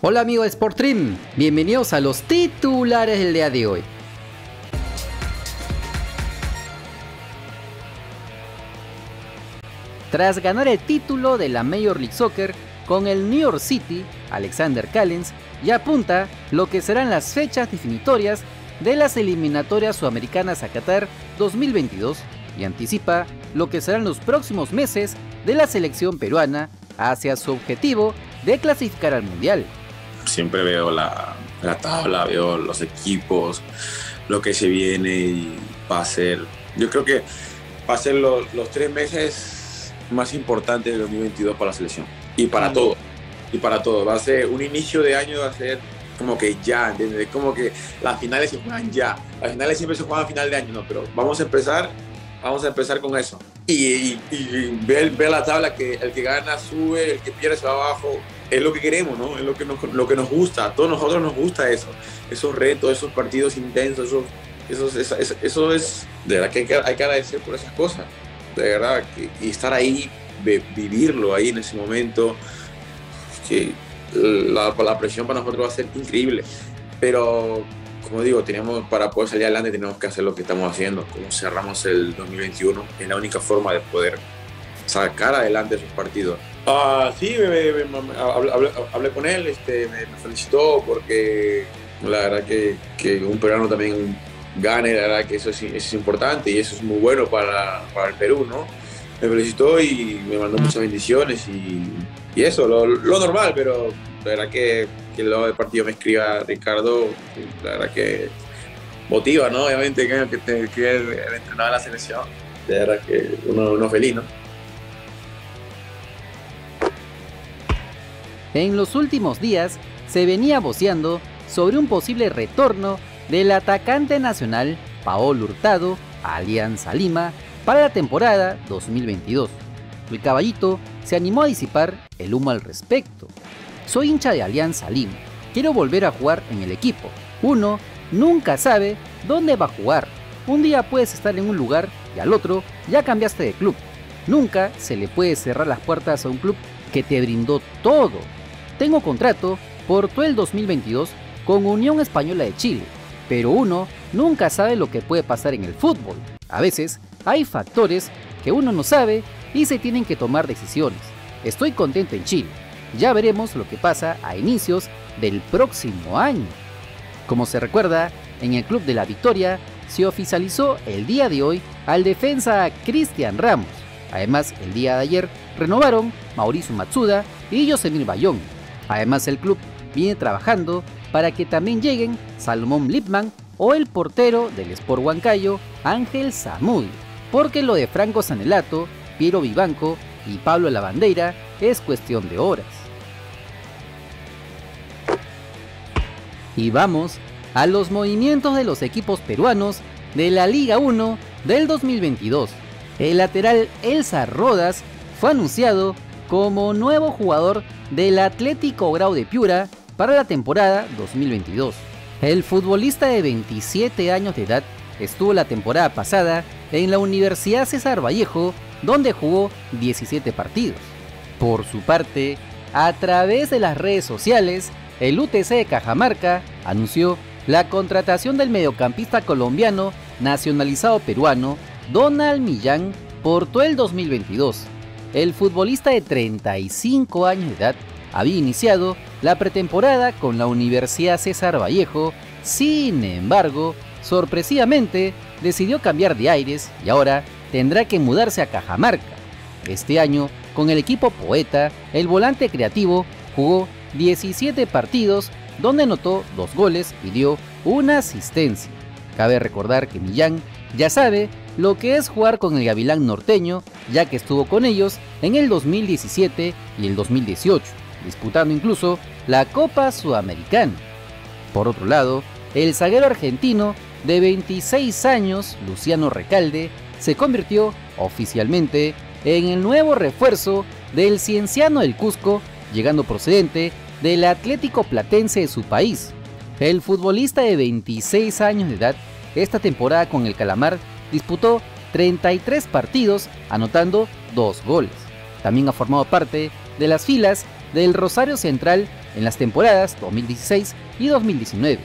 Hola amigos de Sportstream, bienvenidos a los titulares del día de hoy. Tras ganar el título de la Major League Soccer con el New York City, Alexander Callens ya apunta lo que serán las fechas definitorias de las eliminatorias sudamericanas a Qatar 2022 y anticipa lo que serán los próximos meses de la selección peruana hacia su objetivo de clasificar al Mundial. Siempre veo la tabla, veo los equipos, lo que se viene y va a ser. Yo creo que va a ser los 3 meses más importantes del 2022 para la selección y para todo. Y para todo. Va a ser un inicio de año, va a ser como que ya, ¿entiendes? Como que las finales se juegan ya. Las finales siempre se juegan a final de año, ¿no? Pero vamos a empezar con eso. Y ver la tabla, que el que gana sube, el que pierde se va abajo. Es lo que queremos, ¿no? Es lo que nos gusta. A todos nosotros nos gusta eso. Esos retos, esos partidos intensos, eso es... De verdad que hay que agradecer por esas cosas. De verdad. Y estar ahí, vivirlo ahí en ese momento. Que la presión para nosotros va a ser increíble. Pero, como digo, para poder salir adelante tenemos que hacer lo que estamos haciendo. Como cerramos el 2021, es la única forma de poder sacar adelante esos partidos. Sí, hablé con él, me felicitó porque la verdad que un peruano también gane, la verdad que eso es importante y eso es muy bueno para el Perú, ¿no? Me felicitó y me mandó muchas bendiciones y eso, lo normal, pero la verdad que luego del partido me escriba Ricardo, la verdad que motiva, ¿no? Obviamente que el entrenador de la selección, la verdad que uno feliz, ¿no? En los últimos días se venía voceando sobre un posible retorno del atacante nacional Paolo Hurtado a Alianza Lima para la temporada 2022. El caballito se animó a disipar el humo al respecto. Soy hincha de Alianza Lima, quiero volver a jugar en el equipo. Uno nunca sabe dónde va a jugar. Un día puedes estar en un lugar y al otro ya cambiaste de club. Nunca se le puede cerrar las puertas a un club que te brindó todo. Tengo contrato por todo el 2022 con Unión Española de Chile, pero uno nunca sabe lo que puede pasar en el fútbol. A veces hay factores que uno no sabe y se tienen que tomar decisiones. Estoy contento en Chile, ya veremos lo que pasa a inicios del próximo año. Como se recuerda, en el Club de la Victoria se oficializó el día de hoy al defensa Cristian Ramos. Además, el día de ayer renovaron Mauricio Matsuda y Yosemir Bayón. Además, el club viene trabajando para que también lleguen Salomón Lipman o el portero del Sport Huancayo, Ángel Zamudio, porque lo de Franco Sanelato, Piero Vivanco y Pablo Lavandeira es cuestión de horas. Y vamos a los movimientos de los equipos peruanos de la Liga 1 del 2022. El lateral Elsa Rodas fue anunciado como nuevo jugador del Atlético Grau de Piura para la temporada 2022. El futbolista de 27 años de edad estuvo la temporada pasada en la Universidad César Vallejo, donde jugó 17 partidos. Por su parte, a través de las redes sociales, el UTC de Cajamarca anunció la contratación del mediocampista colombiano nacionalizado peruano Donald Millán por todo el 2022. El futbolista de 35 años de edad había iniciado la pretemporada con la Universidad César Vallejo, sin embargo, sorpresivamente decidió cambiar de aires y ahora tendrá que mudarse a Cajamarca. Este año, con el equipo Poeta, el volante creativo jugó 17 partidos donde anotó 2 goles y dio una asistencia. Cabe recordar que Millán ya sabe lo que es jugar con el Gavilán norteño, ya que estuvo con ellos en el 2017 y el 2018, disputando incluso la Copa Sudamericana. Por otro lado, el zaguero argentino de 26 años, Luciano Recalde, se convirtió oficialmente en el nuevo refuerzo del Cienciano del Cusco, llegando procedente del Atlético Platense de su país. El futbolista de 26 años de edad, esta temporada con el Calamar, disputó 33 partidos, anotando 2 goles. También ha formado parte de las filas del Rosario Central en las temporadas 2016 y 2019.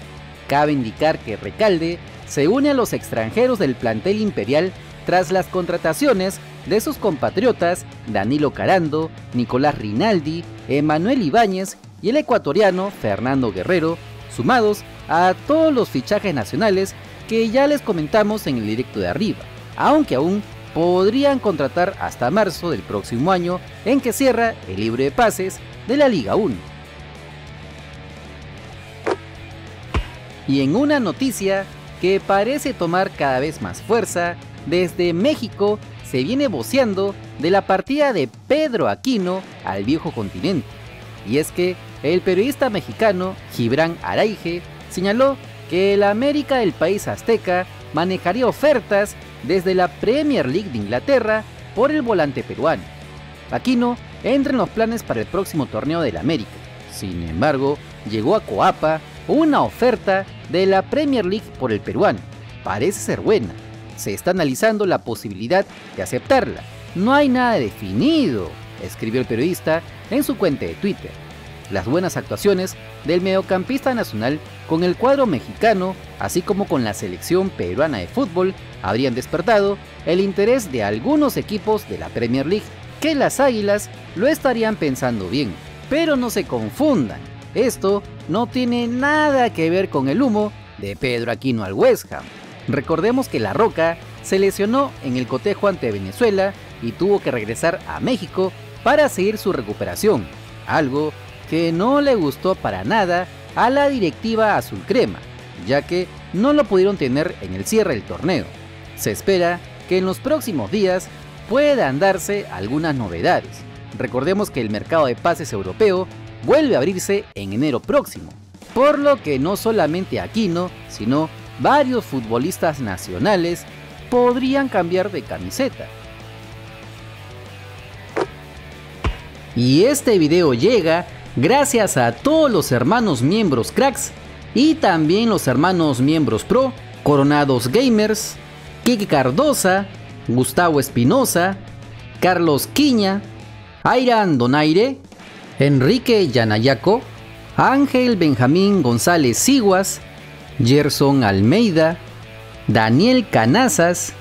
Cabe indicar que Recalde se une a los extranjeros del plantel imperial tras las contrataciones de sus compatriotas Danilo Carando, Nicolás Rinaldi, Emanuel Ibáñez y el ecuatoriano Fernando Guerrero, sumados a todos los fichajes nacionales que ya les comentamos en el directo de arriba, aunque aún podrían contratar hasta marzo del próximo año, en que cierra el libre de pases de la Liga 1. Y en una noticia que parece tomar cada vez más fuerza, desde México se viene voceando de la partida de Pedro Aquino al viejo continente. Y es que el periodista mexicano Gibran Araige señaló que el América del país azteca manejaría ofertas desde la Premier League de Inglaterra por el volante peruano. Aquino entra en los planes para el próximo torneo del América. Sin embargo, llegó a Coapa una oferta de la Premier League por el peruano. Parece ser buena. Se está analizando la posibilidad de aceptarla. No hay nada definido, escribió el periodista en su cuenta de Twitter. Las buenas actuaciones del mediocampista nacional con el cuadro mexicano, así como con la selección peruana de fútbol, habrían despertado el interés de algunos equipos de la Premier League, que las Águilas lo estarían pensando bien. Pero no se confundan, esto no tiene nada que ver con el humo de Pedro Aquino al West Ham. Recordemos que La Roca se lesionó en el cotejo ante Venezuela y tuvo que regresar a México para seguir su recuperación, algo que no le gustó para nada a la directiva azul crema, ya que no lo pudieron tener en el cierre del torneo. Se espera que en los próximos días puedan darse algunas novedades. Recordemos que el mercado de pases europeo vuelve a abrirse en enero próximo, por lo que no solamente Aquino, sino varios futbolistas nacionales podrían cambiar de camiseta. Y este video llega gracias a todos los hermanos miembros cracks y también los hermanos miembros pro, Coronados Gamers, Kike Cardosa, Gustavo Espinosa, Carlos Quiña, Airan Donaire, Enrique Yanayaco, Ángel Benjamín González Siguas, Gerson Almeida, Daniel Canazas,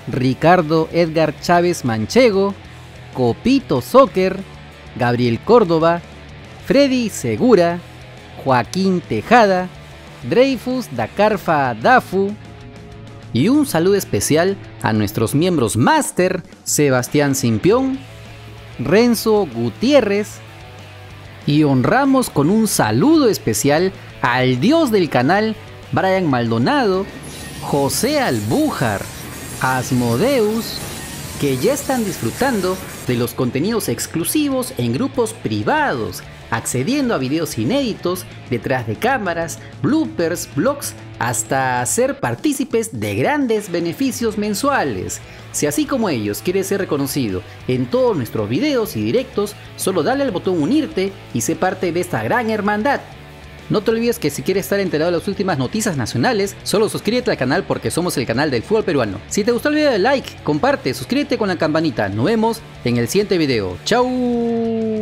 Ricardo Edgar Chávez Manchego, Copito Soccer, Gabriel Córdoba, Freddy Segura, Joaquín Tejada, Dreyfus Dacarfa Dafu, y un saludo especial a nuestros miembros Master, Sebastián Simpión, Renzo Gutiérrez, y honramos con un saludo especial al dios del canal, Brian Maldonado, José Albújar, Asmodeus, que ya están disfrutando de los contenidos exclusivos en grupos privados, accediendo a videos inéditos, detrás de cámaras, bloopers, vlogs, hasta ser partícipes de grandes beneficios mensuales. Si así como ellos quieres ser reconocido en todos nuestros videos y directos, solo dale al botón unirte y sé parte de esta gran hermandad. No te olvides que si quieres estar enterado de las últimas noticias nacionales, solo suscríbete al canal porque somos el canal del fútbol peruano. Si te gustó el video, dale like, comparte, suscríbete con la campanita. Nos vemos en el siguiente video. ¡Chao!